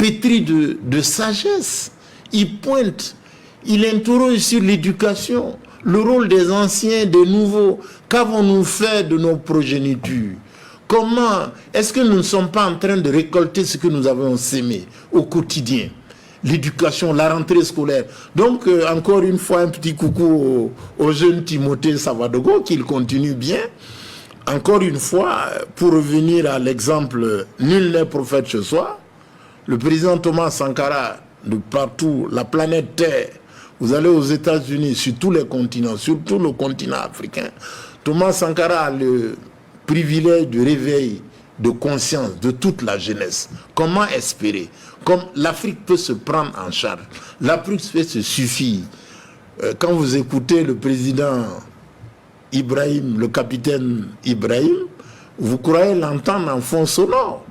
pétri de sagesse. Il pointe, il interroge sur l'éducation, le rôle des anciens, des nouveaux. Qu'avons-nous fait de nos progénitures? Comment est-ce que nous ne sommes pas en train de récolter ce que nous avons sémé au quotidien? L'éducation, la rentrée scolaire. Donc, encore une fois, un petit coucou au jeune Timothée Savadogo, qu'il continue bien. Encore une fois, pour revenir à l'exemple, nul n'est prophète ce soir. Le président Thomas Sankara, de partout, la planète Terre, vous allez aux États-Unis, sur tous les continents, surtout le continent africain, Thomas Sankara a le privilège de réveil, de conscience de toute la jeunesse. Comment espérer? Comme l'Afrique peut se prendre en charge, l'Afrique peut se suffire. Quand vous écoutez le président Ibrahim, le capitaine Ibrahim, vous croyez l'entendre en fond sonore.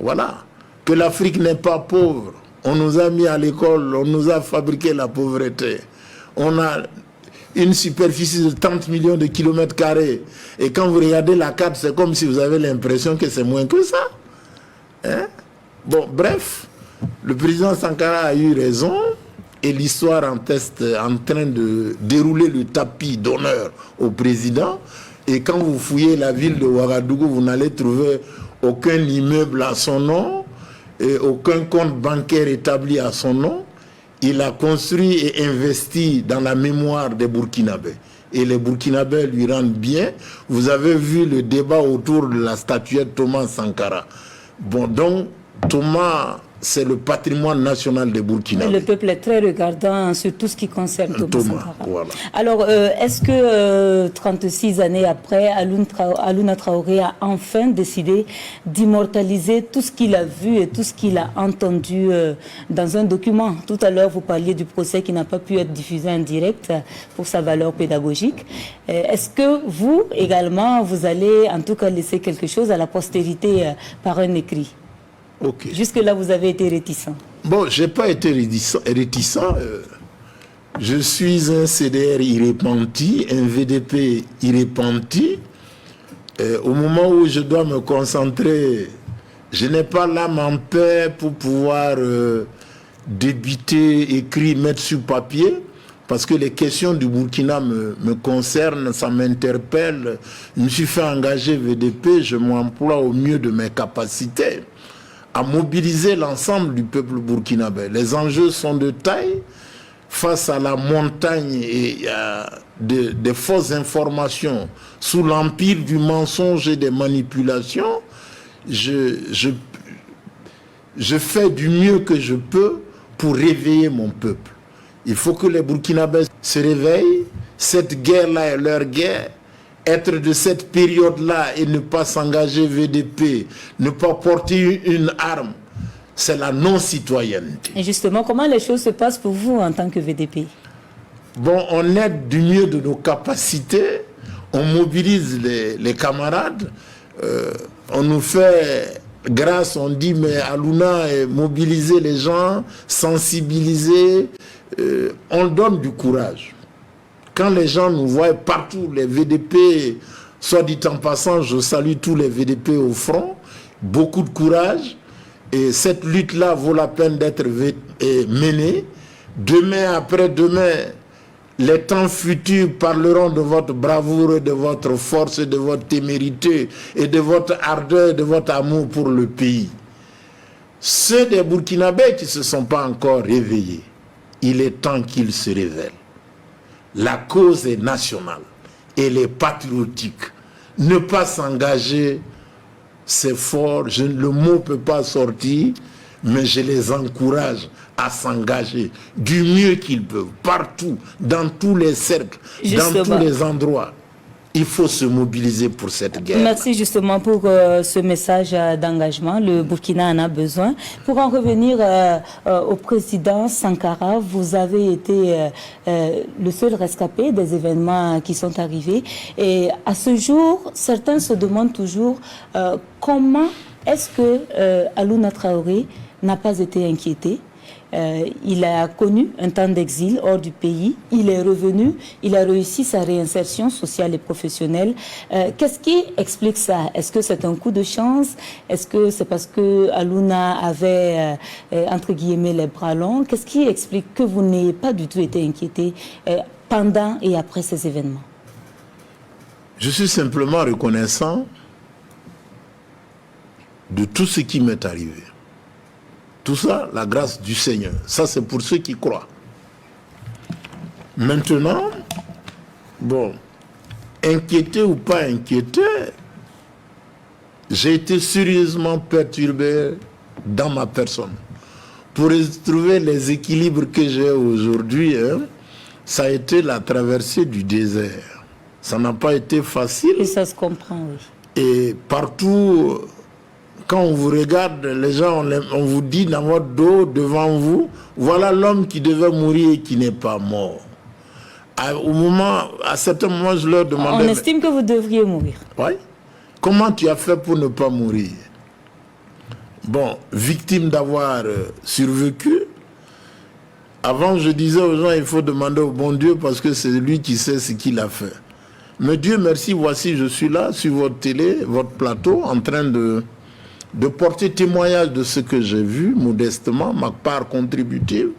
Voilà. Que l'Afrique n'est pas pauvre. On nous a mis à l'école, on nous a fabriqué la pauvreté. On a une superficie de 30 millions de kilomètres carrés. Et quand vous regardez la carte, c'est comme si vous avez l'impression que c'est moins que ça. Hein? Bon, bref, le président Sankara a eu raison. Et l'histoire en train de dérouler le tapis d'honneur au président. Et quand vous fouillez la ville de Ouagadougou, vous n'allez trouver aucun immeuble à son nom et aucun compte bancaire établi à son nom. Il a construit et investi dans la mémoire des Burkinabés. Et les Burkinabés lui rendent bien. Vous avez vu le débat autour de la statuette Thomas Sankara. Bon, donc, Thomas, c'est le patrimoine national des Burkinabés. Le peuple est très regardant sur tout ce qui concerne Thomas Sankara. Voilà. Alors, est-ce que 36 années après, Alioune Traoré a enfin décidé d'immortaliser tout ce qu'il a vu et tout ce qu'il a entendu dans un document? Tout à l'heure, vous parliez du procès qui n'a pas pu être diffusé en direct pour sa valeur pédagogique. Est-ce que vous, également, vous allez en tout cas laisser quelque chose à la postérité par un écrit? Okay. Jusque-là, vous avez été réticent. Bon, je n'ai pas été réticent. Je suis un CDR irrépenti, un VDP irrépenti. Au moment où je dois me concentrer, je n'ai pas l'âme en paix pour pouvoir débiter, écrire, mettre sur papier. Parce que les questions du Burkina me concernent, ça m'interpelle. Je me suis fait engager VDP, je m'emploie au mieux de mes capacités à mobiliser l'ensemble du peuple burkinabé. Les enjeux sont de taille face à la montagne et des fausses informations sous l'empire du mensonge et des manipulations. Je fais du mieux que je peux pour réveiller mon peuple. Il faut que les Burkinabés se réveillent. Cette guerre-là est leur guerre. Être de cette période-là et ne pas s'engager VDP, ne pas porter une arme, c'est la non-citoyenneté. Et justement, comment les choses se passent pour vous en tant que VDP? Bon, on aide du mieux de nos capacités, on mobilise les camarades, on nous fait grâce, on dit, mais Aluna, mobiliser les gens, sensibiliser, on donne du courage. Quand les gens nous voient partout, les VDP, soit dit en passant, je salue tous les VDP au front, beaucoup de courage. Et cette lutte-là vaut la peine d'être menée. Demain, après-demain, les temps futurs parleront de votre bravoure, de votre force, de votre témérité, et de votre ardeur, de votre amour pour le pays. Ceux des Burkinabés qui ne se sont pas encore réveillés, il est temps qu'ils se révèlent. La cause est nationale, elle est patriotique. Ne pas s'engager, c'est fort, le mot ne peut pas sortir, mais je les encourage à s'engager du mieux qu'ils peuvent, partout, dans tous les cercles, dans tous les endroits. Il faut se mobiliser pour cette guerre. Merci justement pour ce message d'engagement. Le Burkina en a besoin. Pour en revenir au président Sankara, vous avez été le seul rescapé des événements qui sont arrivés. Et à ce jour, certains se demandent toujours comment est-ce que Alioune Traoré n'a pas été inquiété. Il a connu un temps d'exil hors du pays. Il est revenu. Il a réussi sa réinsertion sociale et professionnelle. Qu'est-ce qui explique ça? Est-ce que c'est un coup de chance? Est-ce que c'est parce que Aluna avait, entre guillemets, les bras longs? Qu'est-ce qui explique que vous n'ayez pas du tout été inquiété pendant et après ces événements? Je suis simplement reconnaissant de tout ce qui m'est arrivé. Tout ça, la grâce du Seigneur. Ça, c'est pour ceux qui croient. Maintenant, bon, inquiété ou pas inquiété, j'ai été sérieusement perturbé dans ma personne. Pour trouver les équilibres que j'ai aujourd'hui, ça a été la traversée du désert. Ça n'a pas été facile. Et ça se comprend, oui. Et partout, quand on vous regarde, les gens, on vous dit dans votre dos, devant vous, voilà l'homme qui devait mourir et qui n'est pas mort. À certains moments, je leur demandais... On estime que vous devriez mourir. Oui. Comment tu as fait pour ne pas mourir? Bon, victime d'avoir survécu. Avant, je disais aux gens, il faut demander au bon Dieu parce que c'est lui qui sait ce qu'il a fait. Mais Dieu merci, voici, je suis là, sur votre télé, votre plateau, en train de porter témoignage de ce que j'ai vu, modestement, ma part contributive,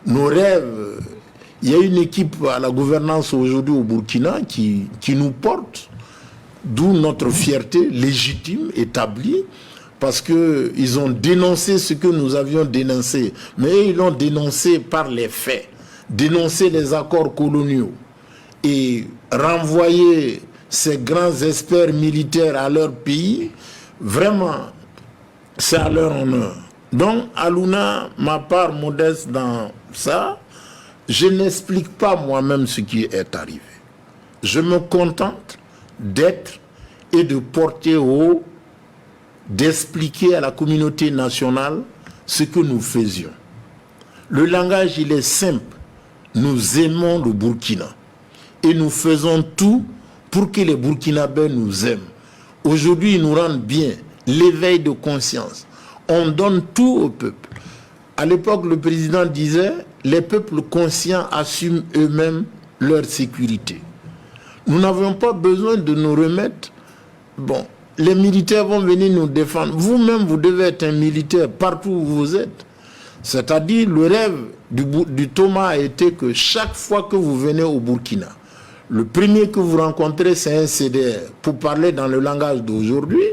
nos rêves. Il y a une équipe à la gouvernance aujourd'hui au Burkina qui nous porte, d'où notre fierté légitime, établie, parce qu'ils ont dénoncé ce que nous avions dénoncé. Mais ils l'ont dénoncé par les faits, dénoncé les accords coloniaux et renvoyer ces grands experts militaires à leur pays. Vraiment, c'est à leur honneur. Donc, Aluna, ma part modeste dans ça, je n'explique pas moi-même ce qui est arrivé. Je me contente d'être et de porter haut, d'expliquer à la communauté nationale ce que nous faisions. Le langage, il est simple. Nous aimons le Burkina et nous faisons tout pour que les Burkinabés nous aiment. Aujourd'hui, ils nous rendent bien. L'éveil de conscience. On donne tout au peuple. À l'époque, le président disait, les peuples conscients assument eux-mêmes leur sécurité. Nous n'avons pas besoin de nous remettre. Bon, les militaires vont venir nous défendre. Vous-même, vous devez être un militaire partout où vous êtes. C'est-à-dire, le rêve du Thomas a été que chaque fois que vous venez au Burkina, le premier que vous rencontrez, c'est un CDR. Pour parler dans le langage d'aujourd'hui,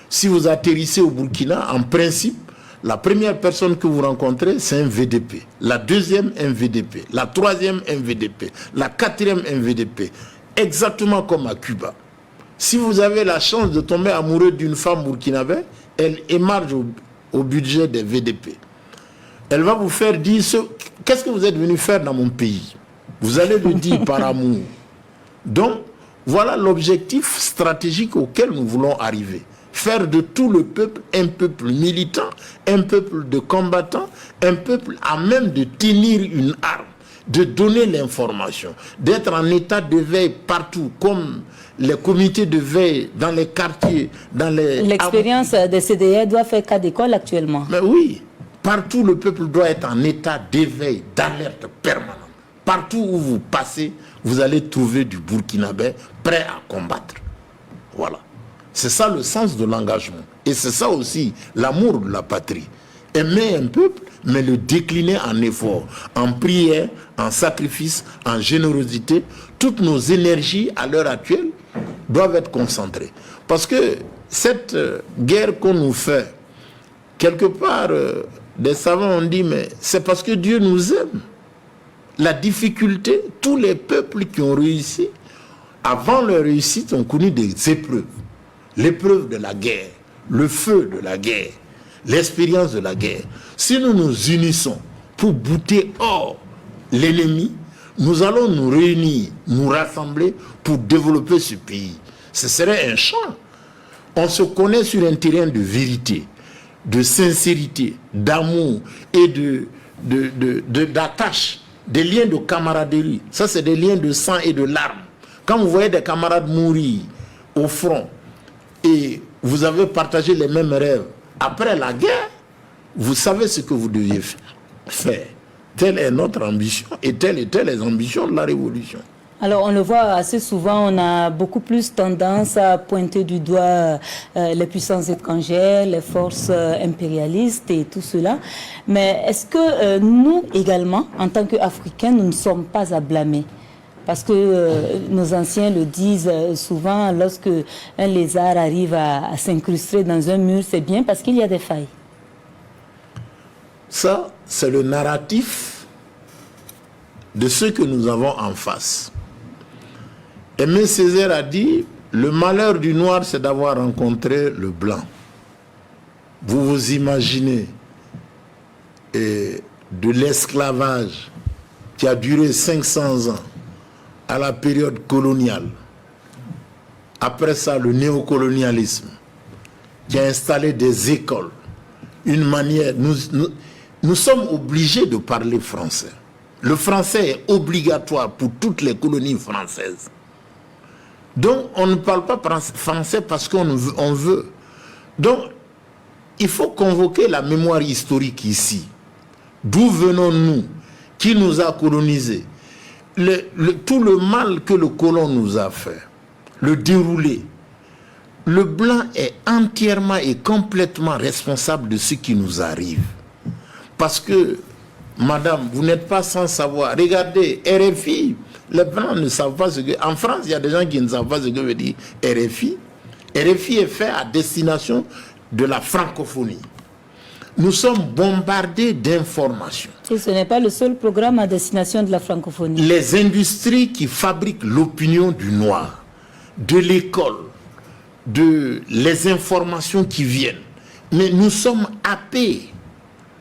si vous atterrissez au Burkina, en principe, la première personne que vous rencontrez, c'est un VDP. La deuxième, un VDP. La troisième, un VDP. La quatrième, un VDP. Exactement comme à Cuba. Si vous avez la chance de tomber amoureux d'une femme burkinabé, elle émarge au budget des VDP. Elle va vous faire dire, qu'est-ce que vous êtes venu faire dans mon pays? Vous allez le dire par amour. Donc, voilà l'objectif stratégique auquel nous voulons arriver. Faire de tout le peuple un peuple militant, un peuple de combattants, un peuple à même de tenir une arme, de donner l'information, d'être en état de veille partout, comme les comités de veille dans les quartiers, dans les... L'expérience des CDR doit faire cas d'école actuellement. Mais oui, partout le peuple doit être en état d'éveil, d'alerte permanente. Partout où vous passez, vous allez trouver du Burkinabé prêt à combattre. Voilà. C'est ça le sens de l'engagement. Et c'est ça aussi l'amour de la patrie. Aimer un peuple, mais le décliner en effort, en prière, en sacrifice, en générosité. Toutes nos énergies à l'heure actuelle doivent être concentrées. Parce que cette guerre qu'on nous fait, quelque part, des savants ont dit, mais c'est parce que Dieu nous aime. La difficulté, tous les peuples qui ont réussi, avant leur réussite, ont connu des épreuves. L'épreuve de la guerre, le feu de la guerre, l'expérience de la guerre. Si nous nous unissons pour bouter hors l'ennemi, nous allons nous réunir, nous rassembler pour développer ce pays. Ce serait un champ. On se connaît sur un terrain de vérité, de sincérité, d'amour et d'attache, des liens de camaraderie. Ça, c'est des liens de sang et de larmes. Quand vous voyez des camarades mourir au front, et vous avez partagé les mêmes rêves. Après la guerre, vous savez ce que vous deviez faire. fait. Telle est notre ambition et telles étaient les ambitions de la Révolution. Alors, on le voit assez souvent, on a beaucoup plus tendance à pointer du doigt les puissances étrangères, les forces impérialistes et tout cela. Mais est-ce que nous également, en tant qu'Africains, nous ne sommes pas à blâmer? Parce que nos anciens le disent souvent, lorsque un lézard arrive à s'incruster dans un mur, c'est bien parce qu'il y a des failles. Ça, c'est le narratif de ce que nous avons en face. Aimé Césaire a dit, le malheur du noir, c'est d'avoir rencontré le blanc. Vous vous imaginez de l'esclavage qui a duré 500 ans à la période coloniale. Après ça, le néocolonialisme qui a installé des écoles, une manière... Nous sommes obligés de parler français. Le français est obligatoire pour toutes les colonies françaises. Donc, on ne parle pas français parce qu'on veut. Donc, il faut convoquer la mémoire historique ici. D'où venons-nous? Qui nous a colonisés? Tout le mal que le colon nous a fait, le déroulé. Le blanc est entièrement et complètement responsable de ce qui nous arrive. Parce que, madame, vous n'êtes pas sans savoir. Regardez, RFI, les blancs ne savent pas ce que... En France, il y a des gens qui ne savent pas ce que veut dire RFI. RFI est fait à destination de la francophonie. Nous sommes bombardés d'informations. Et ce n'est pas le seul programme à destination de la francophonie. Les industries qui fabriquent l'opinion du noir, de l'école, les informations qui viennent. Mais nous sommes happés.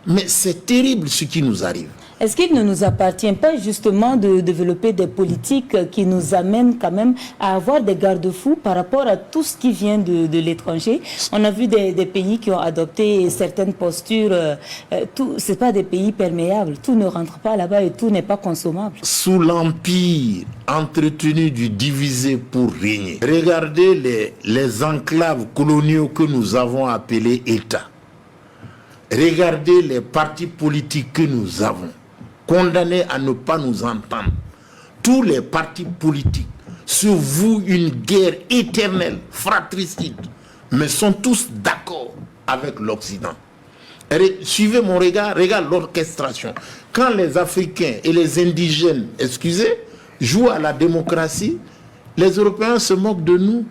Mais c'est terrible ce qui nous arrive. Est-ce qu'il ne nous appartient pas justement de développer des politiques qui nous amènent quand même à avoir des garde-fous par rapport à tout ce qui vient de l'étranger? On a vu des pays qui ont adopté certaines postures. Ce n'est pas des pays perméables. Tout ne rentre pas là-bas et tout n'est pas consommable. Sous l'empire entretenu du diviser pour régner, regardez les enclaves coloniaux que nous avons appelés États. Regardez les partis politiques que nous avons, condamnés à ne pas nous entendre. Tous les partis politiques se vouent une guerre éternelle, fratricide, mais sont tous d'accord avec l'Occident. Suivez mon regard, regarde l'orchestration. Quand les Africains et les indigènes, jouent à la démocratie, les Européens se moquent de nous,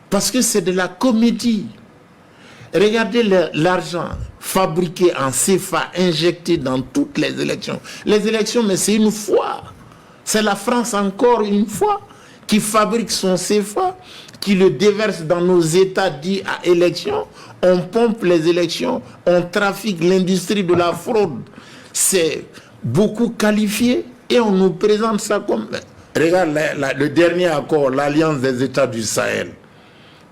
parce que c'est de la comédie. Regardez l'argent fabriqué en CFA, injecté dans toutes les élections. Les élections, mais c'est une fois. C'est la France encore une fois qui fabrique son CFA, qui le déverse dans nos États dits à élections. On pompe les élections, on trafique l'industrie de la fraude. C'est beaucoup qualifié et on nous présente ça comme... Regarde le dernier accord, l'Alliance des États du Sahel.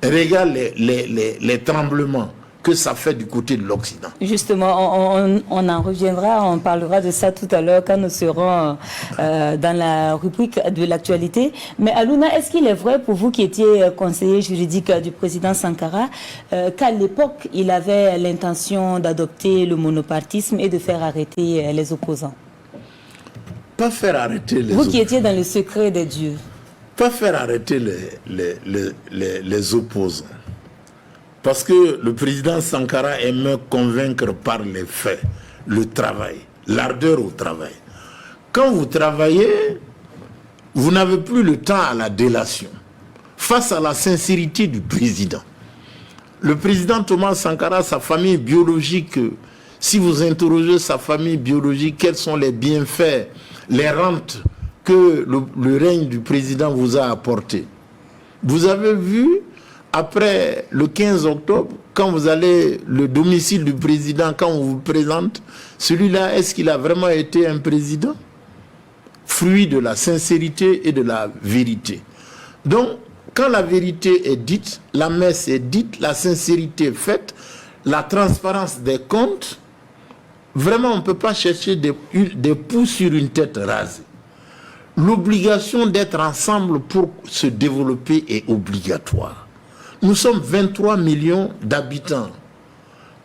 Regarde les tremblements que ça fait du côté de l'Occident. Justement, on en reviendra, on parlera de ça tout à l'heure quand nous serons dans la rubrique de l'actualité. Mais Aluna, est-ce qu'il est vrai pour vous qui étiez conseiller juridique du président Sankara qu'à l'époque, il avait l'intention d'adopter le monopartisme et de faire arrêter les opposants? Pas faire arrêter les opposants. Vous qui étiez dans le secret des dieux. Pas faire arrêter les opposants. Parce que le président Sankara aimait convaincre par les faits, le travail, l'ardeur au travail. Quand vous travaillez, vous n'avez plus le temps à la délation. Face à la sincérité du président. Le président Thomas Sankara, sa famille biologique, si vous interrogez sa famille biologique, quels sont les bienfaits, les rentes que le règne du président vous a apporté. Vous avez vu, après le 15 octobre, quand vous allez le domicile du président, quand on vous présente, celui-là, est-ce qu'il a vraiment été un président? Fruit de la sincérité et de la vérité. Donc, quand la vérité est dite, la messe est dite, la sincérité est faite, la transparence des comptes, vraiment on ne peut pas chercher des poux sur une tête rasée. L'obligation d'être ensemble pour se développer est obligatoire. Nous sommes 23 millions d'habitants.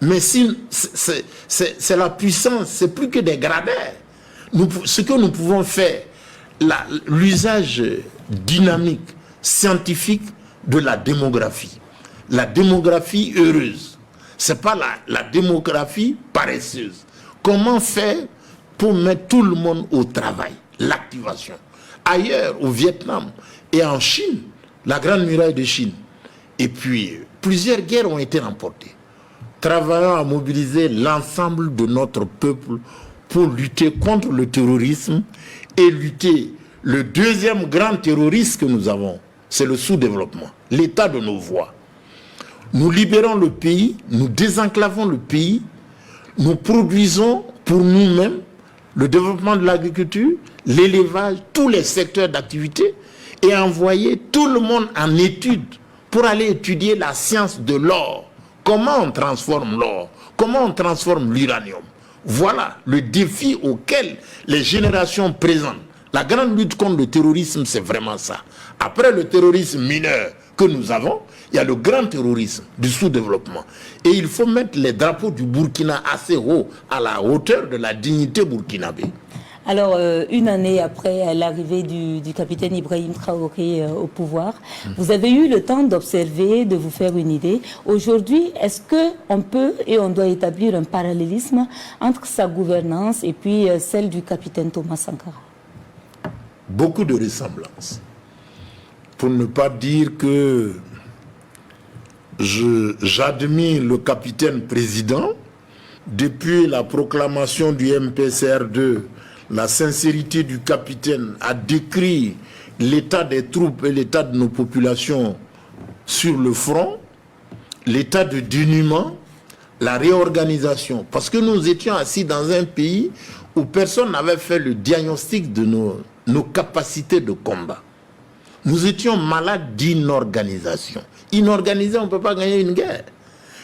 Mais si, c'est la puissance, c'est plus que des gradaires. Ce que nous pouvons faire, l'usage dynamique, scientifique de la démographie. La démographie heureuse. Ce n'est pas la démographie paresseuse. Comment faire pour mettre tout le monde au travail? L'activation. Ailleurs, au Vietnam et en Chine, la Grande Muraille de Chine. Et puis, plusieurs guerres ont été remportées. Travaillons à mobiliser l'ensemble de notre peuple pour lutter contre le terrorisme et lutter. Le deuxième grand terroriste que nous avons, c'est le sous-développement, l'état de nos voies. Nous libérons le pays, nous désenclavons le pays, nous produisons pour nous-mêmes le développement de l'agriculture, l'élevage, tous les secteurs d'activité et envoyer tout le monde en études pour aller étudier la science de l'or. Comment on transforme l'or? Comment on transforme l'uranium? Voilà le défi auquel les générations présentes. La grande lutte contre le terrorisme, c'est vraiment ça. Après le terrorisme mineur que nous avons, il y a le grand terrorisme du sous-développement. Et il faut mettre les drapeaux du Burkina assez haut, à la hauteur de la dignité burkinabé. Alors, une année après l'arrivée du capitaine Ibrahim Traoré au pouvoir, vous avez eu le temps d'observer, de vous faire une idée. Aujourd'hui, est-ce qu'on peut et on doit établir un parallélisme entre sa gouvernance et puis celle du capitaine Thomas Sankara? Beaucoup de ressemblances. Pour ne pas dire que j'admire le capitaine président, depuis la proclamation du MPCR2, la sincérité du capitaine a décrit l'état des troupes et l'état de nos populations sur le front, l'état de dénuement, la réorganisation. Parce que nous étions assis dans un pays où personne n'avait fait le diagnostic de nos capacités de combat. Nous étions malades d'inorganisation. Inorganisé, on ne peut pas gagner une guerre.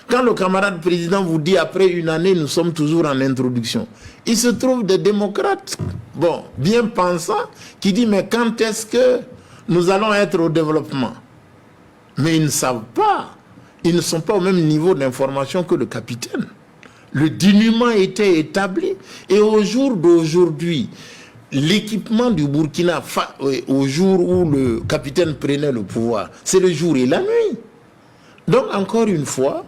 Quand le camarade président vous dit après une année, nous sommes toujours en introduction, il se trouve des démocrates, bon, bien pensants, qui disent mais quand est-ce que nous allons être au développement? Mais ils ne savent pas, ils ne sont pas au même niveau d'information que le capitaine. Le dénuement était établi et au jour d'aujourd'hui, l'équipement du Burkina, au jour où le capitaine prenait le pouvoir, c'est le jour et la nuit. Donc encore une fois,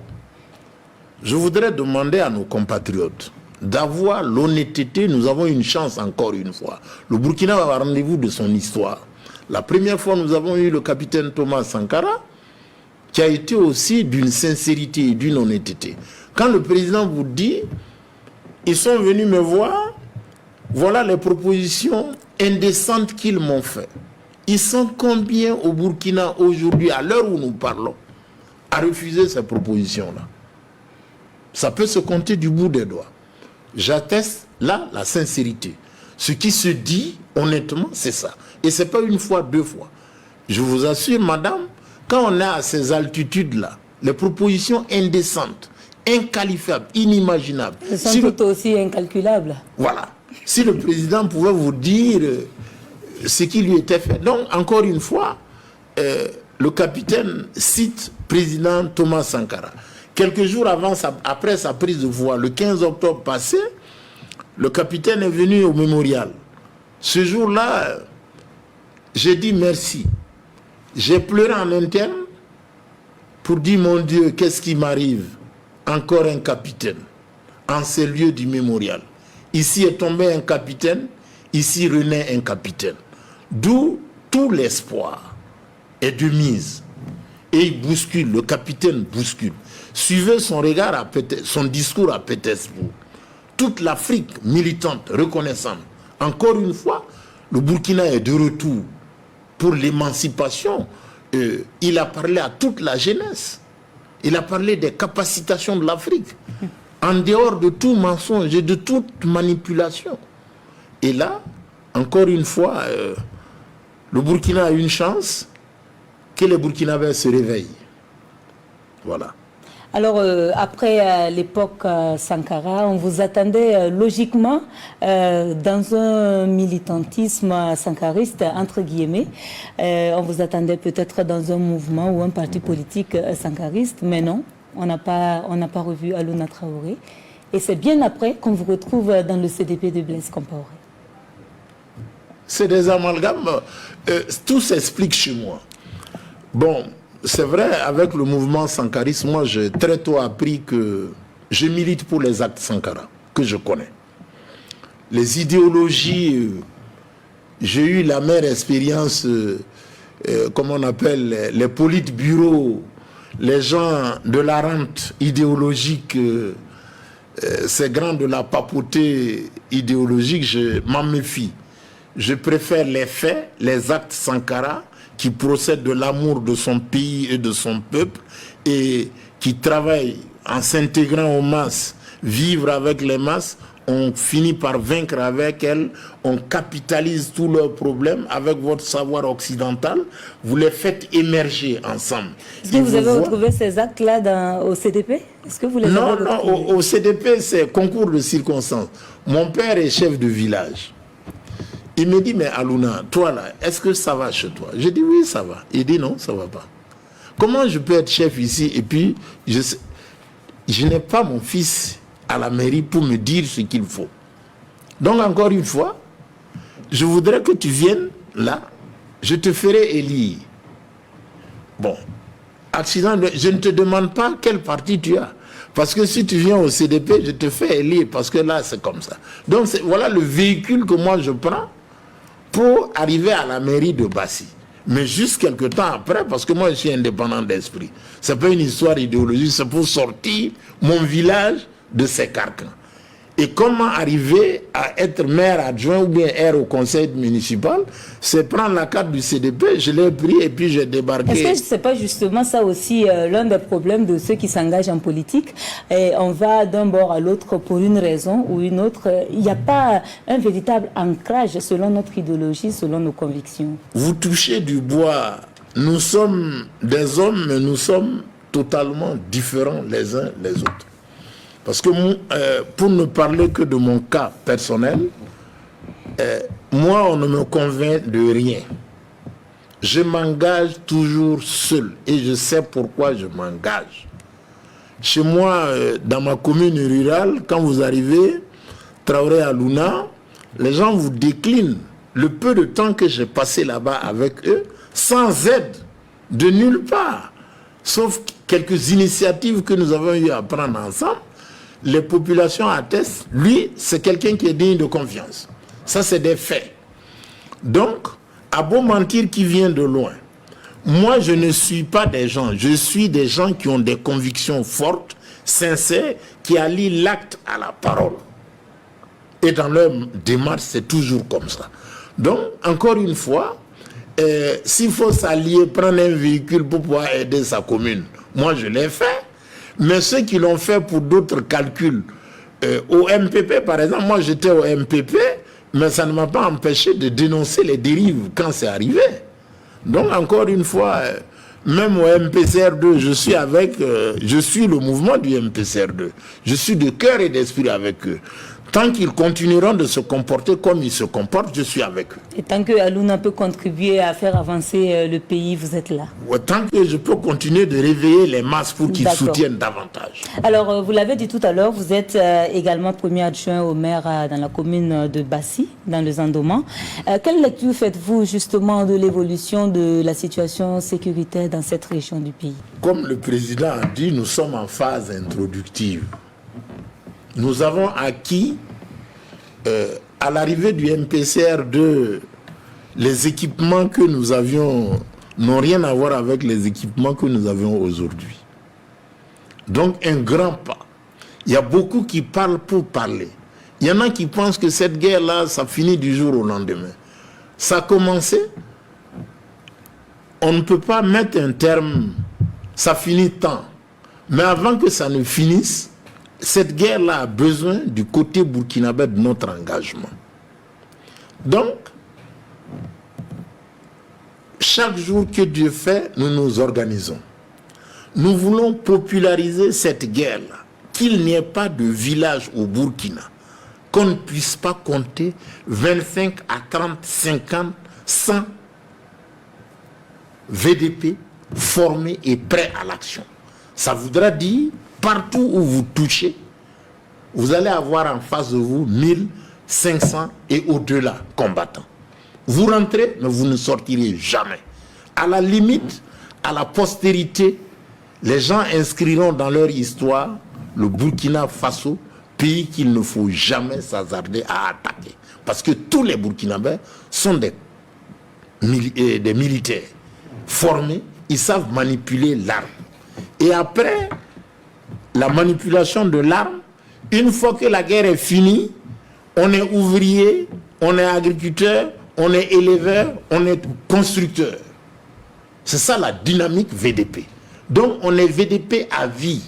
je voudrais demander à nos compatriotes d'avoir l'honnêteté. Nous avons une chance encore une fois. Le Burkina va avoir rendez-vous de son histoire. La première fois, nous avons eu le capitaine Thomas Sankara, qui a été aussi d'une sincérité et d'une honnêteté. Quand le président vous dit, ils sont venus me voir, voilà les propositions indécentes qu'ils m'ont fait. Ils sont combien au Burkina aujourd'hui, à l'heure où nous parlons, à refuser ces propositions-là? Ça peut se compter du bout des doigts. J'atteste là la sincérité. Ce qui se dit, honnêtement, c'est ça. Et ce n'est pas une fois, deux fois. Je vous assure, madame, quand on est à ces altitudes-là, les propositions indécentes, inqualifiables, inimaginables. Elles sont tout aussi incalculables. Voilà. Si le président pouvait vous dire ce qui lui était fait. Donc, encore une fois, le capitaine cite président Thomas Sankara. Quelques jours après sa prise de voix, le 15 octobre passé, le capitaine est venu au mémorial. Ce jour-là, j'ai dit merci. J'ai pleuré en interne pour dire, mon Dieu, qu'est-ce qui m'arrive? Encore un capitaine en ces lieux du mémorial. Ici est tombé un capitaine, ici renaît un capitaine. D'où tout l'espoir est de mise. Et il bouscule, le capitaine bouscule. Suivez son regard, son discours à Pétersbourg. Toute l'Afrique militante, reconnaissante. Encore une fois, le Burkina est de retour pour l'émancipation. Il a parlé à toute la jeunesse. Il a parlé des capacitations de l'Afrique. En dehors de tout mensonge et de toute manipulation. Et là, encore une fois, le Burkina a une chance que les Burkinabés se réveillent. Voilà. Alors, après l'époque Sankara, on vous attendait logiquement dans un militantisme sankariste, entre guillemets. On vous attendait peut-être dans un mouvement ou un parti politique sankariste, mais non. on n'a pas revu Alouna Traoré. Et c'est bien après qu'on vous retrouve dans le CDP de Blaise Compaoré. C'est des amalgames. Tout s'explique chez moi. Bon, c'est vrai, avec le mouvement sankariste, moi j'ai très tôt appris que je milite pour les actes Sankara, que je connais. Les idéologies, j'ai eu la mère expérience, comme on appelle, les politbureaux, les gens de la rente idéologique, ces grands de la papauté idéologique, je m'en méfie. Je préfère les faits, les actes Sankara, qui procèdent de l'amour de son pays et de son peuple, et qui travaillent en s'intégrant aux masses, vivre avec les masses. On finit par vaincre avec elles, on capitalise tous leurs problèmes avec votre savoir occidental, vous les faites émerger ensemble. Est-ce que vous avez retrouvé ces actes-là au CDP? Est-ce que vous les Non, avez retrouvés? Non, au CDP, c'est concours de circonstances. Mon père est chef de village. Il me dit, mais Alouna, toi là, est-ce que ça va chez toi? J'ai dit, oui, ça va. Il dit, non, ça va pas. Comment je peux être chef ici et puis je n'ai pas mon fils à la mairie pour me dire ce qu'il faut. Donc encore une fois, je voudrais que tu viennes là, je te ferai élire. Bon, accident, je ne te demande pas quel parti tu as. Parce que si tu viens au CDP, je te fais élire, parce que là c'est comme ça. Donc voilà le véhicule que moi je prends pour arriver à la mairie de Bassy. Mais juste quelques temps après, parce que moi je suis indépendant d'esprit. C'est pas une histoire idéologique, c'est pour sortir mon village de ces carcans. Et comment arriver à être maire adjoint ou bien air au conseil municipal, c'est prendre la carte du CDP, je l'ai pris et puis j'ai débarqué. Est-ce que ce n'est pas justement ça aussi l'un des problèmes de ceux qui s'engagent en politique? Et on va d'un bord à l'autre pour une raison ou une autre. Il n'y a pas un véritable ancrage selon notre idéologie, selon nos convictions. Vous touchez du bois. Nous sommes des hommes, mais nous sommes totalement différents les uns les autres. Parce que pour ne parler que de mon cas personnel, moi, on ne me convainc de rien. Je m'engage toujours seul et je sais pourquoi je m'engage. Chez moi, dans ma commune rurale, quand vous arrivez, Traoré Alouna, les gens vous déclinent le peu de temps que j'ai passé là-bas avec eux, sans aide de nulle part, sauf quelques initiatives que nous avons eu à prendre ensemble. Les populations attestent, lui, c'est quelqu'un qui est digne de confiance. Ça, c'est des faits. Donc, à beau mentir qui vient de loin, moi, je ne suis pas des gens, je suis des gens qui ont des convictions fortes, sincères, qui allient l'acte à la parole. Et dans leur démarche, c'est toujours comme ça. Donc, encore une fois, s'il faut s'allier, prendre un véhicule pour pouvoir aider sa commune, moi, je l'ai fait. Mais ceux qui l'ont fait pour d'autres calculs, au MPP par exemple, moi j'étais au MPP, mais ça ne m'a pas empêché de dénoncer les dérives quand c'est arrivé. Donc encore une fois, même au MPCR2, je suis le mouvement du MPCR2. Je suis de cœur et d'esprit avec eux. Tant qu'ils continueront de se comporter comme ils se comportent, je suis avec eux. Et tant que Alouna peut contribuer à faire avancer le pays, vous êtes là? Ouais, tant que je peux continuer de réveiller les masses pour qu'ils soutiennent davantage. Alors, vous l'avez dit tout à l'heure, vous êtes également premier adjoint au maire dans la commune de Bassy, dans le Zandoman. Quelle lecture faites-vous justement de l'évolution de la situation sécuritaire dans cette région du pays? Comme le président a dit, nous sommes en phase introductive. Nous avons acquis, à l'arrivée du MPCR2, les équipements que nous avions n'ont rien à voir avec les équipements que nous avions aujourd'hui. Donc un grand pas. Il y a beaucoup qui parlent pour parler. Il y en a qui pensent que cette guerre-là, ça finit du jour au lendemain. Ça a commencé. On ne peut pas mettre un terme, ça finit tant. Mais avant que ça ne finisse, cette guerre-là a besoin du côté burkinabé de notre engagement. Donc, chaque jour que Dieu fait, nous nous organisons. Nous voulons populariser cette guerre-là, qu'il n'y ait pas de village au Burkina, qu'on ne puisse pas compter 25 à 30, 50, 100 VDP formés et prêts à l'action. Ça voudra dire, partout où vous touchez, vous allez avoir en face de vous 1500 et au-delà combattants. Vous rentrez, mais vous ne sortirez jamais. À la limite, à la postérité, les gens inscriront dans leur histoire le Burkina Faso, pays qu'il ne faut jamais s'hasarder à attaquer. Parce que tous les Burkinabés sont des militaires formés, ils savent manipuler l'arme. Et après la manipulation de l'arme, une fois que la guerre est finie, on est ouvrier, on est agriculteur, on est éleveur, on est constructeur. C'est ça la dynamique VDP. Donc on est VDP à vie.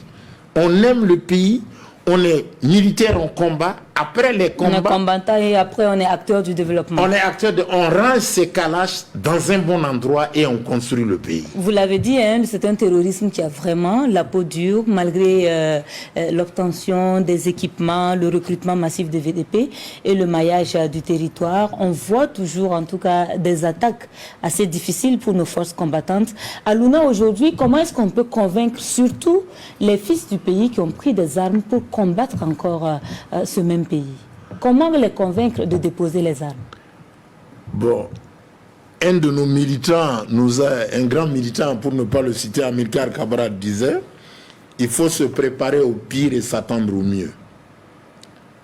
On aime le pays, on est militaire en combat. Après les combats, on est combattant et après on est acteur du développement. On range ses calages dans un bon endroit et on construit le pays. Vous l'avez dit, hein, c'est un terrorisme qui a vraiment la peau dure, malgré l'obtention des équipements, le recrutement massif des VDP et le maillage du territoire. On voit toujours en tout cas des attaques assez difficiles pour nos forces combattantes. Aluna, aujourd'hui, comment est-ce qu'on peut convaincre surtout les fils du pays qui ont pris des armes pour combattre encore ce même pays? Comment les convaincre de déposer les armes? Bon, un de nos militants, un grand militant, pour ne pas le citer, Amilcar Cabral, disait il faut se préparer au pire et s'attendre au mieux.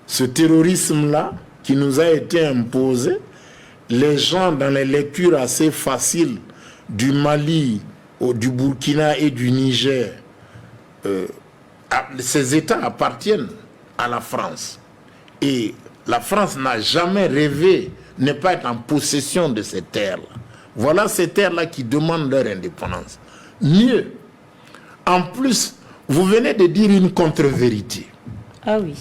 Ce terrorisme-là, qui nous a été imposé, les gens dans les lectures assez faciles du Mali, du Burkina et du Niger, ces États appartiennent à la France. Et la France n'a jamais rêvé ne pas être en possession de ces terres-là. Voilà ces terres-là qui demandent leur indépendance. Mieux, en plus, vous venez de dire une contre-vérité. Ah oui.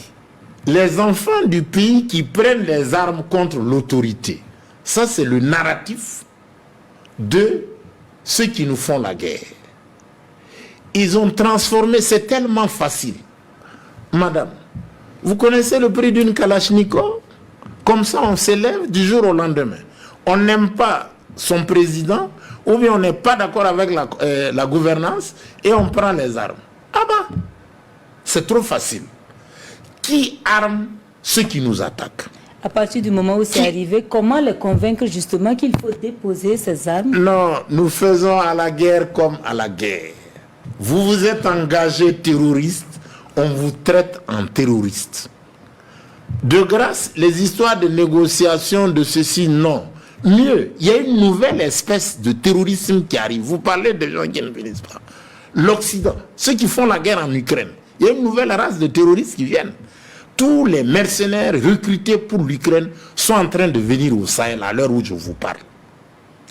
Les enfants du pays qui prennent les armes contre l'autorité, ça c'est le narratif de ceux qui nous font la guerre. Ils ont transformé, c'est tellement facile. Madame, vous connaissez le prix d'une Kalachnikov? Comme ça, on s'élève du jour au lendemain. On n'aime pas son président, ou bien on n'est pas d'accord avec la gouvernance, et on prend les armes. Ah bah, c'est trop facile. Qui arme ceux qui nous attaquent? À partir du moment où c'est arrivé, comment les convaincre justement qu'il faut déposer ces armes? Non, nous faisons à la guerre comme à la guerre. Vous vous êtes engagé terroriste, on vous traite en terroriste. De grâce, les histoires de négociation de ceci, non. Mieux, il y a une nouvelle espèce de terrorisme qui arrive. Vous parlez de gens qui ne finissent pas. L'Occident, ceux qui font la guerre en Ukraine, il y a une nouvelle race de terroristes qui viennent. Tous les mercenaires recrutés pour l'Ukraine sont en train de venir au Sahel à l'heure où je vous parle.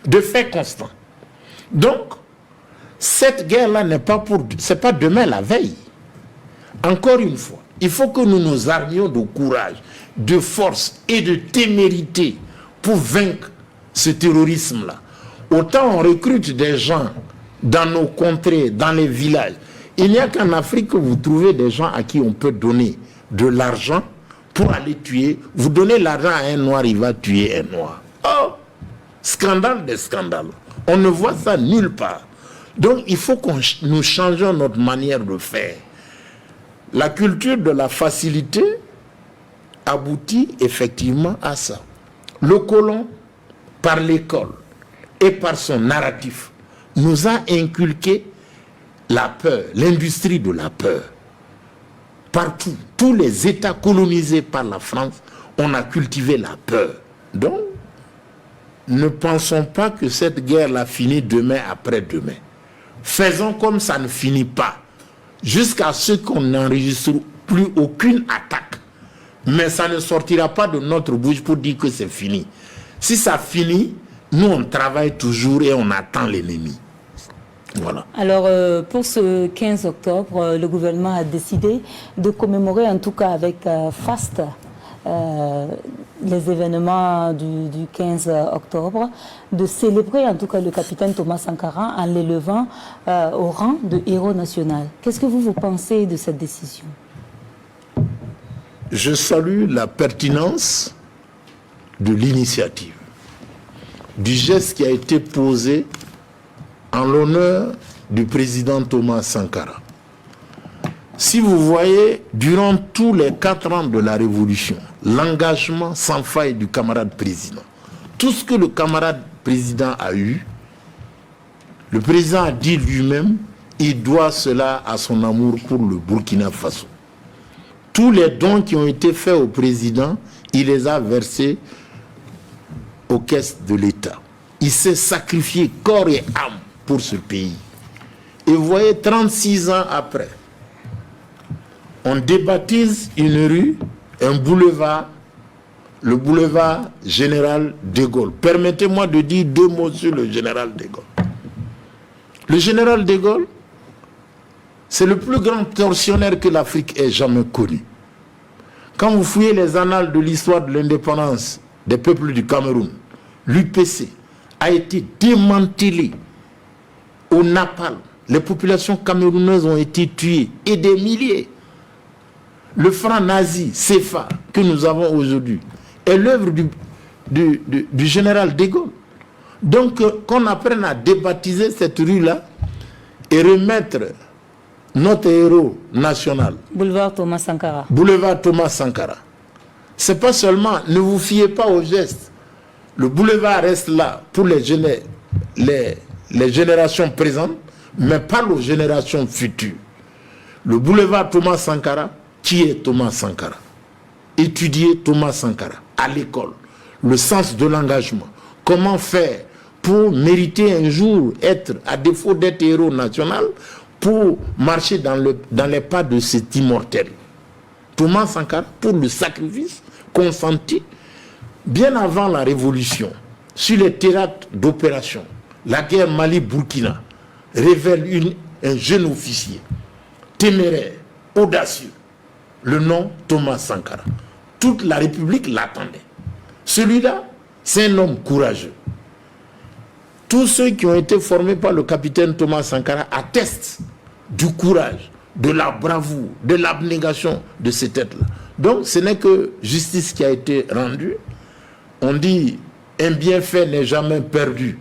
De fait constant. Donc, cette guerre-là c'est pas demain la veille. Encore une fois, il faut que nous nous armions de courage, de force et de témérité pour vaincre ce terrorisme-là. Autant on recrute des gens dans nos contrées, dans les villages. Il n'y a qu'en Afrique que vous trouvez des gens à qui on peut donner de l'argent pour aller tuer. Vous donnez l'argent à un noir, il va tuer un noir. Oh, scandale des scandales. On ne voit ça nulle part. Donc il faut que nous changions notre manière de faire. La culture de la facilité aboutit effectivement à ça. Le colon, par l'école et par son narratif, nous a inculqué la peur, l'industrie de la peur. Partout, tous les États colonisés par la France, on a cultivé la peur. Donc, ne pensons pas que cette guerre-là finit demain après-demain. Faisons comme ça ne finit pas. Jusqu'à ce qu'on n'enregistre plus aucune attaque. Mais ça ne sortira pas de notre bouche pour dire que c'est fini. Si ça finit, nous on travaille toujours et on attend l'ennemi. Voilà. Alors, pour ce 15 octobre, le gouvernement a décidé de commémorer, en tout cas avec faste, les événements du 15 octobre, de célébrer en tout cas le capitaine Thomas Sankara en l'élevant au rang de héros national. Qu'est-ce que vous pensez de cette décision? Je salue la pertinence de l'initiative, du geste qui a été posé en l'honneur du président Thomas Sankara. Si vous voyez, durant tous les 4 ans de la Révolution, l'engagement sans faille du camarade président, tout ce que le camarade président a eu, le président a dit lui-même, il doit cela à son amour pour le Burkina Faso. Tous les dons qui ont été faits au président, il les a versés aux caisses de l'État. Il s'est sacrifié corps et âme pour ce pays. Et vous voyez, 36 ans après, on débaptise une rue, un boulevard, le boulevard Général de Gaulle. Permettez-moi de dire 2 mots sur le Général de Gaulle. Le Général de Gaulle, c'est le plus grand tortionnaire que l'Afrique ait jamais connu. Quand vous fouillez les annales de l'histoire de l'indépendance des peuples du Cameroun, l'UPC a été démantelé au napalm. Les populations camerounaises ont été tuées et des milliers. Le franc nazi, CFA, que nous avons aujourd'hui, est l'œuvre du général de Gaulle. Donc, qu'on apprenne à débaptiser cette rue-là et remettre notre héros national. Boulevard Thomas Sankara. Boulevard Thomas Sankara. C'est pas seulement, ne vous fiez pas aux gestes. Le boulevard reste là pour les générations présentes, mais pas aux générations futures. Le boulevard Thomas Sankara, qui est Thomas Sankara? Étudier Thomas Sankara à l'école, le sens de l'engagement. Comment faire pour mériter un jour être, à défaut d'être héros national, pour marcher dans les pas de cet immortel. Thomas Sankara, pour le sacrifice consenti bien avant la Révolution, sur les théâtres d'opération, la guerre Mali-Burkina révèle un jeune officier, téméraire, audacieux, le nom Thomas Sankara. Toute la République l'attendait. Celui-là, c'est un homme courageux. Tous ceux qui ont été formés par le capitaine Thomas Sankara attestent du courage, de la bravoure, de l'abnégation de cet être-là. Donc, ce n'est que justice qui a été rendue. On dit, un bienfait n'est jamais perdu.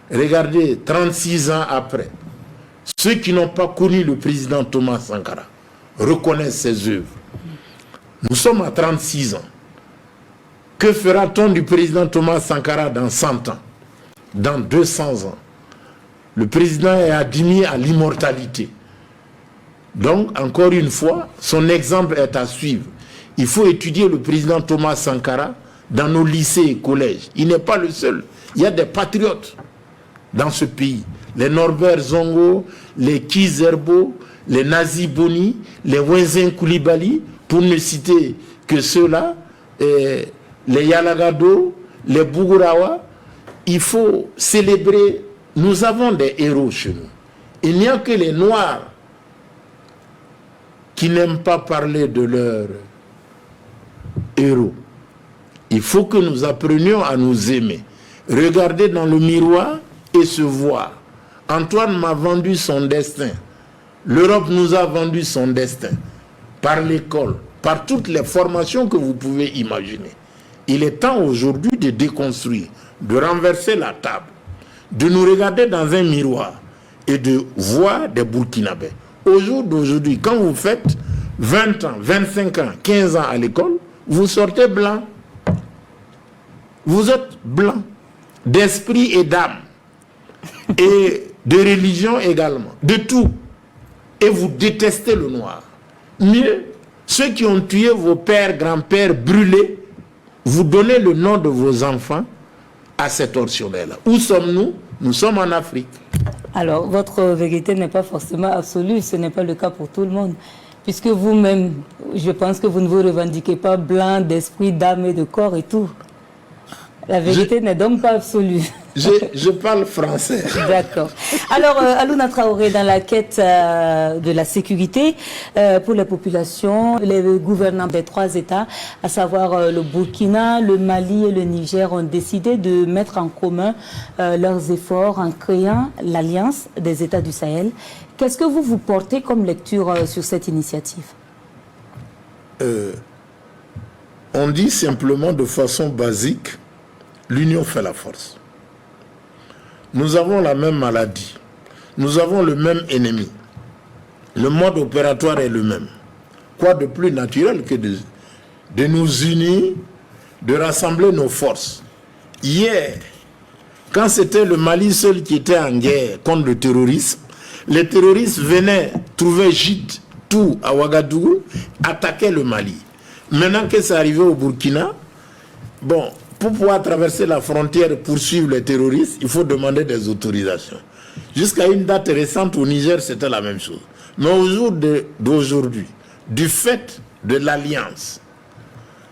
Regardez, 36 ans après, ceux qui n'ont pas connu le président Thomas Sankara reconnaissent ses œuvres. Nous sommes à 36 ans. Que fera-t-on du président Thomas Sankara dans 100 ans? Dans 200 ans? Le président est admis à l'immortalité. Donc, encore une fois, son exemple est à suivre. Il faut étudier le président Thomas Sankara dans nos lycées et collèges. Il n'est pas le seul. Il y a des patriotes dans ce pays. Les Norbert Zongo, les Kizerbo, les Nazi Boni, les Wenzen Koulibaly, pour ne citer que ceux-là, les Yalagado, les Bougourawa. Il faut célébrer. Nous avons des héros chez nous. Il n'y a que les Noirs qui n'aiment pas parler de leurs héros. Il faut que nous apprenions à nous aimer. Regarder dans le miroir et se voir. Antoine m'a vendu son destin. L'Europe nous a vendu son destin. Par l'école, par toutes les formations que vous pouvez imaginer. Il est temps aujourd'hui de déconstruire, de renverser la table, de nous regarder dans un miroir et de voir des Burkinabés. Au jour d'aujourd'hui, quand vous faites 20 ans, 25 ans, 15 ans à l'école, vous sortez blanc. Vous êtes blanc, d'esprit et d'âme, et de religion également, de tout. Et vous détestez le noir. Mieux, ceux qui ont tué vos pères, grands-pères, brûlés, vous donnez le nom de vos enfants à cet tortionnaire-là. Où sommes-nous? Nous sommes en Afrique. Alors, votre vérité n'est pas forcément absolue, ce n'est pas le cas pour tout le monde. Puisque vous-même, je pense que vous ne vous revendiquez pas blanc d'esprit, d'âme et de corps et tout. La vérité n'est donc pas absolue. Je parle français. D'accord. Alors, Aliouna Traoré, dans la quête de la sécurité pour les populations, les gouvernants des 3 États, à savoir le Burkina, le Mali et le Niger, ont décidé de mettre en commun leurs efforts en créant l'Alliance des États du Sahel. Qu'est-ce que vous portez comme lecture sur cette initiative? On dit simplement de façon basique, l'union fait la force. Nous avons la même maladie. Nous avons le même ennemi. le mode opératoire est le même. Quoi de plus naturel que de nous unir, de rassembler nos forces. Hier, quand c'était le Mali seul qui était en guerre contre le terrorisme, les terroristes venaient trouver gîte tout à Ouagadougou, attaquaient le Mali. Maintenant que c'est arrivé au Burkina, bon, pour pouvoir traverser la frontière et poursuivre les terroristes, il faut demander des autorisations. Jusqu'à une date récente au Niger, c'était la même chose. Mais au jour d'aujourd'hui, du fait de l'alliance,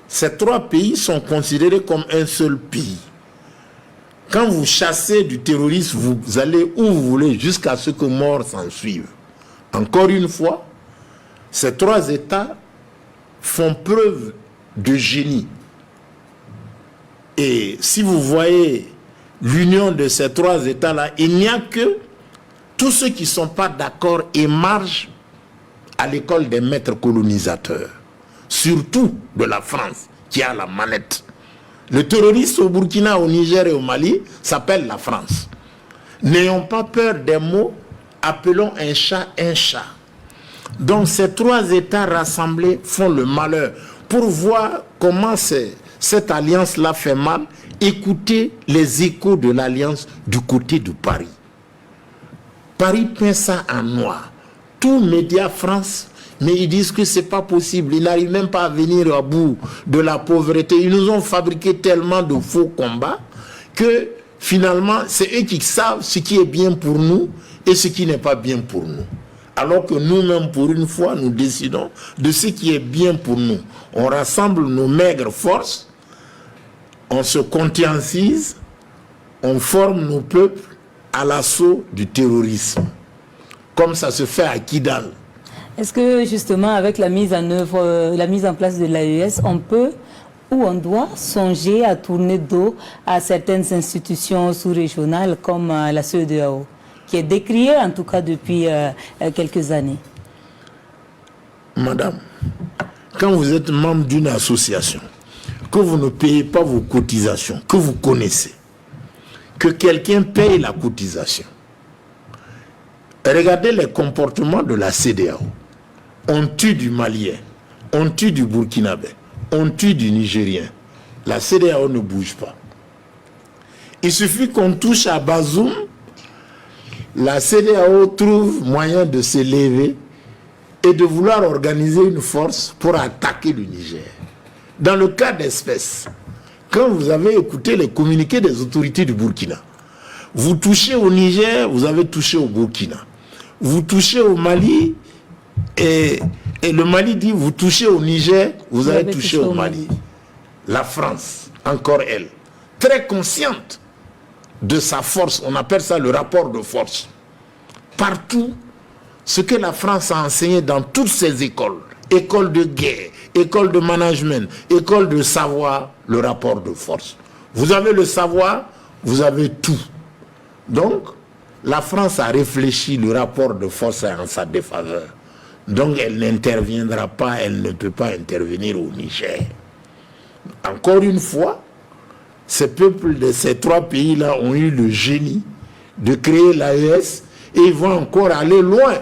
ces trois pays sont considérés comme un seul pays. Quand vous chassez du terrorisme, vous allez où vous voulez jusqu'à ce que mort s'en suive. Encore une fois, ces trois États font preuve de génie. Et si vous voyez l'union de ces trois États-là, il n'y a que tous ceux qui ne sont pas d'accord émargent à l'école des maîtres colonisateurs, surtout de la France, qui a la manette. Le terroriste au Burkina, au Niger et au Mali s'appelle la France. N'ayons pas peur des mots, appelons un chat un chat. Donc ces trois États rassemblés font le malheur. Pour voir comment cette alliance-là fait mal, écoutez les échos de l'alliance du côté de Paris. Paris peint ça en noir. Tout média France, mais ils disent que ce n'est pas possible. Ils n'arrivent même pas à venir à bout de la pauvreté. Ils nous ont fabriqué tellement de faux combats que finalement, c'est eux qui savent ce qui est bien pour nous et ce qui n'est pas bien pour nous. Alors que nous-mêmes, pour une fois, nous décidons de ce qui est bien pour nous. On rassemble nos maigres forces, on se conscientise, on forme nos peuples à l'assaut du terrorisme, comme ça se fait à Kidal. Est-ce que justement avec la mise en œuvre, la mise en place de l'AES, on peut ou on doit songer à tourner dos à certaines institutions sous-régionales comme la CEDEAO, qui est décriée en tout cas depuis quelques années? Madame, quand vous êtes membre d'une association, que vous ne payez pas vos cotisations, que vous connaissez, que quelqu'un paye la cotisation, regardez les comportements de la CEDEAO. On tue du Malien, on tue du Burkinabé, on tue du Nigérien. La CEDEAO ne bouge pas. Il suffit qu'on touche à Bazoum, la CEDEAO trouve moyen de se lever et de vouloir organiser une force pour attaquer le Niger. Dans le cas d'espèce, quand vous avez écouté les communiqués des autorités du Burkina, vous touchez au Niger, vous avez touché au Burkina. Vous touchez au Mali, et le Mali dit, vous touchez au Niger, vous avez touché au Mali. La France, encore elle, très consciente de sa force, on appelle ça le rapport de force. Partout, ce que la France a enseigné dans toutes ses écoles, écoles de guerre, écoles de management, écoles de savoir, le rapport de force. Vous avez le savoir, vous avez tout. Donc, la France a réfléchi, le rapport de force est en sa défaveur. Donc, elle n'interviendra pas, elle ne peut pas intervenir au Niger. Encore une fois, ces peuples de ces trois pays-là ont eu le génie de créer l'AES et ils vont encore aller loin.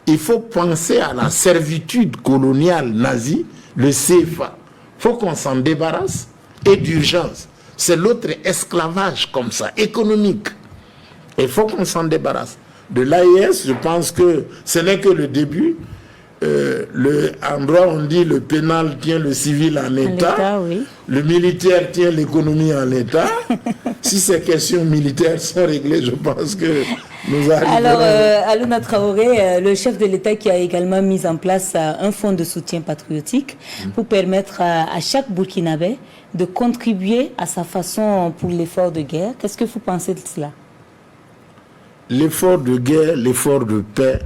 Il faut penser à la servitude coloniale nazie, le CFA. Il faut qu'on s'en débarrasse et d'urgence. C'est l'autre esclavage comme ça, économique. Il faut qu'on s'en débarrasse. De l'AES, je pense que ce n'est que le début. En droit, on dit le pénal tient le civil en état, oui. Le militaire tient l'économie en état. Si ces questions militaires sont réglées, je pense que nous arriverons... Alors, Alouna Traoré, le chef de l'État qui a également mis en place un fonds de soutien patriotique pour permettre à chaque Burkinabé de contribuer à sa façon pour l'effort de guerre. Qu'est-ce que vous pensez de cela? L'effort de guerre, l'effort de paix,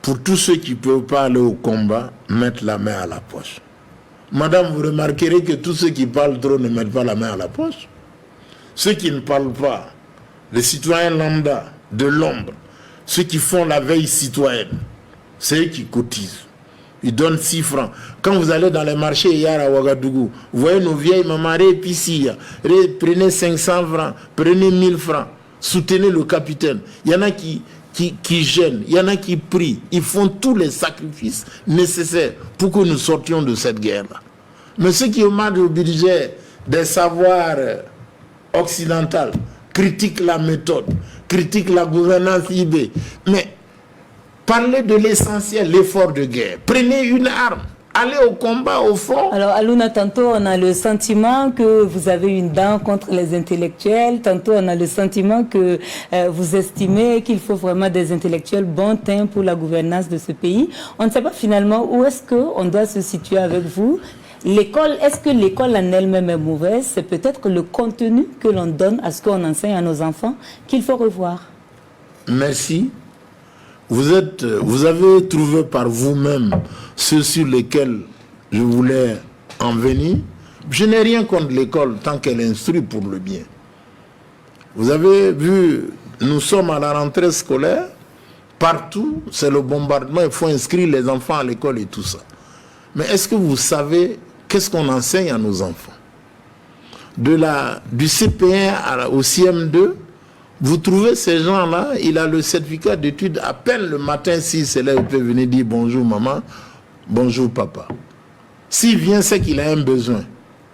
pour tous ceux qui ne peuvent pas aller au combat, mettre la main à la poche. Madame, vous remarquerez que tous ceux qui parlent trop ne mettent pas la main à la poche. Ceux qui ne parlent pas, les citoyens lambda, de l'ombre, ceux qui font la veille citoyenne, c'est eux qui cotisent. Ils donnent 6 francs. Quand vous allez dans les marchés hier à Ouagadougou, vous voyez nos vieilles mamans, prenez 500 francs, prenez 1000 francs. Soutenez le capitaine. Il y en a qui qui gênent, il y en a qui prient, ils font tous les sacrifices nécessaires pour que nous sortions de cette guerre-là. Mais ceux qui augmentent le budget des savoirs occidentaux critiquent la méthode, critiquent la gouvernance IB. Mais parlez de l'essentiel, l'effort de guerre. Prenez une arme. Allez au combat, au front. Alors, Aluna, tantôt, on a le sentiment que vous avez une dent contre les intellectuels. Tantôt, on a le sentiment que vous estimez qu'il faut vraiment des intellectuels bon teint pour la gouvernance de ce pays. On ne sait pas finalement où est-ce qu'on doit se situer avec vous. L'école, est-ce que l'école en elle-même est mauvaise? C'est peut-être le contenu que l'on donne à ce qu'on enseigne à nos enfants qu'il faut revoir. Merci. Vous avez trouvé par vous-même ceux sur lesquels je voulais en venir. Je n'ai rien contre l'école tant qu'elle instruit pour le bien. Vous avez vu, nous sommes à la rentrée scolaire. Partout, c'est le bombardement. Il faut inscrire les enfants à l'école et tout ça. Mais est-ce que vous savez qu'est-ce qu'on enseigne à nos enfants? Du CP1 au CM2, vous trouvez ces gens-là, il a le certificat d'études, à peine le matin, s'il se lève, il peut venir dire bonjour maman, bonjour papa. S'il vient, c'est qu'il a un besoin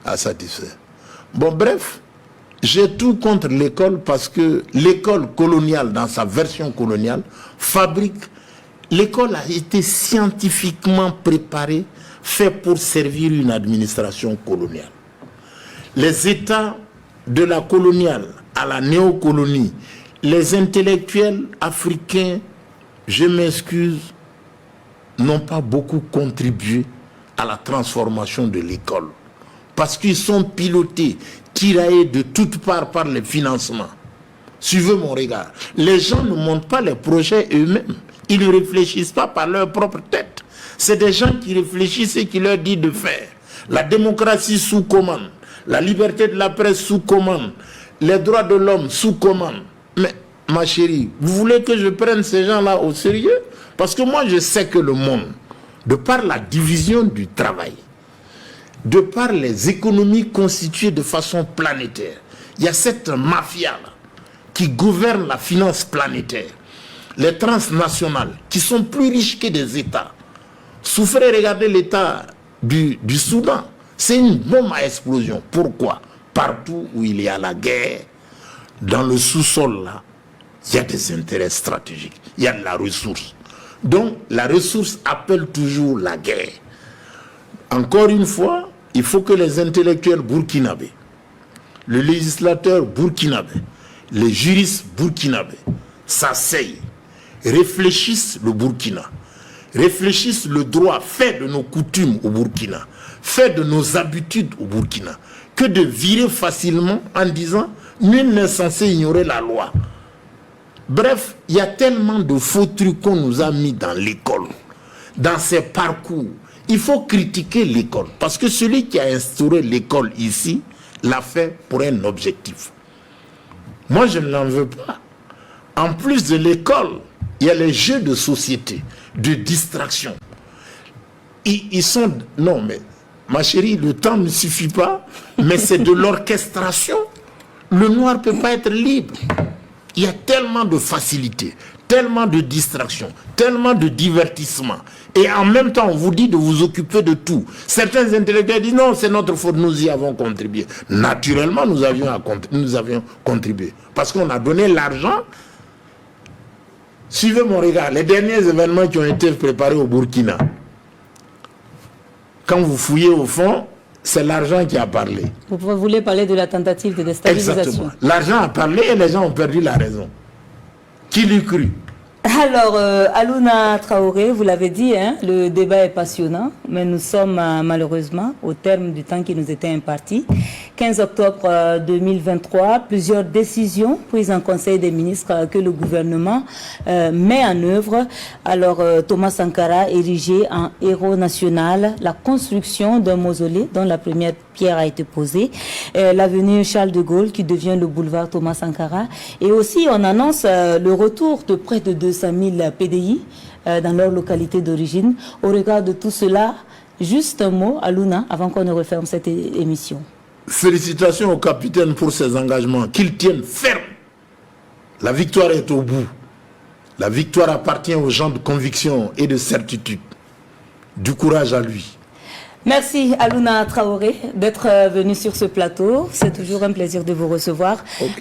à satisfaire. Bon, bref, j'ai tout contre l'école parce que l'école coloniale, dans sa version coloniale, fabrique. L'école a été scientifiquement préparée, fait pour servir une administration coloniale. Les États de la coloniale à la néocolonie, les intellectuels africains, je m'excuse, n'ont pas beaucoup contribué à la transformation de l'école. Parce qu'ils sont pilotés, tiraillés de toutes parts par les financements. Suivez mon regard. Les gens ne montent pas les projets eux-mêmes. Ils ne réfléchissent pas par leur propre tête. C'est des gens qui réfléchissent et qui leur disent de faire. La démocratie sous commande, la liberté de la presse sous commande, les droits de l'homme sous commande. Mais ma chérie, vous voulez que je prenne ces gens-là au sérieux? Parce que moi je sais que le monde, de par la division du travail, de par les économies constituées de façon planétaire, il y a cette mafia-là qui gouverne la finance planétaire. Les transnationales qui sont plus riches que des États. Souffrez, regardez l'État du Soudan. C'est une bombe à explosion. Pourquoi? Partout où il y a la guerre, dans le sous-sol là, il y a des intérêts stratégiques. Il y a de la ressource. Donc la ressource appelle toujours la guerre. Encore une fois, il faut que les intellectuels burkinabés, le législateur burkinabé, les juristes burkinabés s'asseyent, réfléchissent le Burkina, réfléchissent le droit fait de nos coutumes au Burkina, fait de nos habitudes au Burkina, que de virer facilement en disant nul n'est censé ignorer la loi. Bref, il y a tellement de faux trucs qu'on nous a mis dans l'école, dans ces parcours. Il faut critiquer l'école, parce que celui qui a instauré l'école ici l'a fait pour un objectif. Moi, je ne l'en veux pas. En plus de l'école, il y a les jeux de société, de distraction. Ils sont... Non, mais ma chérie, le temps ne suffit pas, mais c'est de l'orchestration. Le noir ne peut pas être libre. Il y a tellement de facilité, tellement de distraction, tellement de divertissement. Et en même temps, on vous dit de vous occuper de tout. Certains intellectuels disent non, c'est notre faute, nous y avons contribué. Naturellement, nous avions contribué. Parce qu'on a donné l'argent. Suivez mon regard, les derniers événements qui ont été préparés au Burkina. Quand vous fouillez au fond, c'est l'argent qui a parlé. Vous voulez parler de la tentative de déstabilisation. Exactement. L'argent a parlé et les gens ont perdu la raison. Qui l'eût cru? Alors, Aluna Traoré, vous l'avez dit, hein, le débat est passionnant, mais nous sommes malheureusement au terme du temps qui nous était imparti. 15 octobre 2023, plusieurs décisions prises en Conseil des ministres que le gouvernement met en œuvre. Alors, Thomas Sankara érigé en héros national, la construction d'un mausolée dont la première pierre a été posée, l'avenue Charles de Gaulle qui devient le boulevard Thomas Sankara. Et aussi, on annonce le retour de près de 200 000 PDI dans leur localité d'origine. Au regard de tout cela, juste un mot, Aluna, avant qu'on ne referme cette émission. Félicitations au capitaine pour ses engagements, qu'il tienne ferme. La victoire est au bout. La victoire appartient aux gens de conviction et de certitude. Du courage à lui. Merci Alouna Traoré d'être venu sur ce plateau. C'est toujours un plaisir de vous recevoir. Okay.